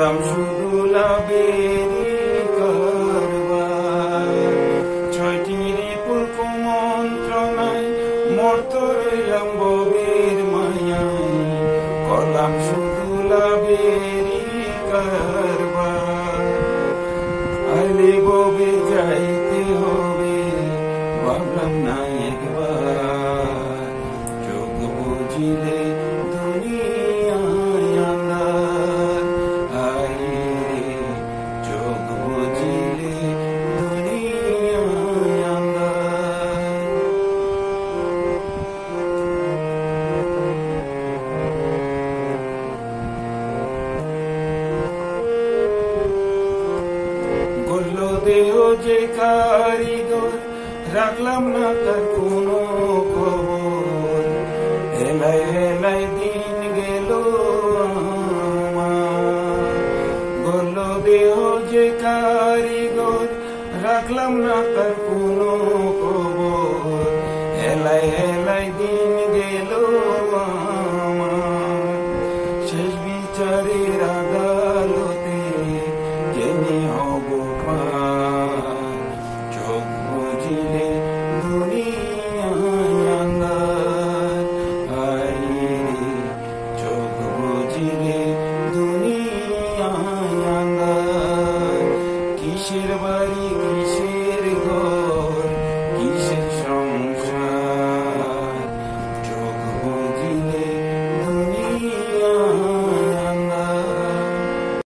করলাম শুধু লাভেরই কারবার। ছয়টি রিপুর কুমন্ত্রণায় মর্ত রইলাম ববের মায়ায়, করলাম শুধু লাভেরই কারবার। আইলে ববে যাইতে হবে, ভাবলাম না একবার, চোখ বুঝিলে দুনিয়ায় আন্ধার। আরে চোখ বুঝিলে দুনিয়ায় আন্ধার। গড়ল দেহ যে কারিগর, রাখলাম না তার কোনো খবর। হেলায় হেলায় দিন গেল আমার। গড়ল দেহ যে কারিগর, রাখলাম না তার কোনো খবর। হেলায় হেলায় দিন গেল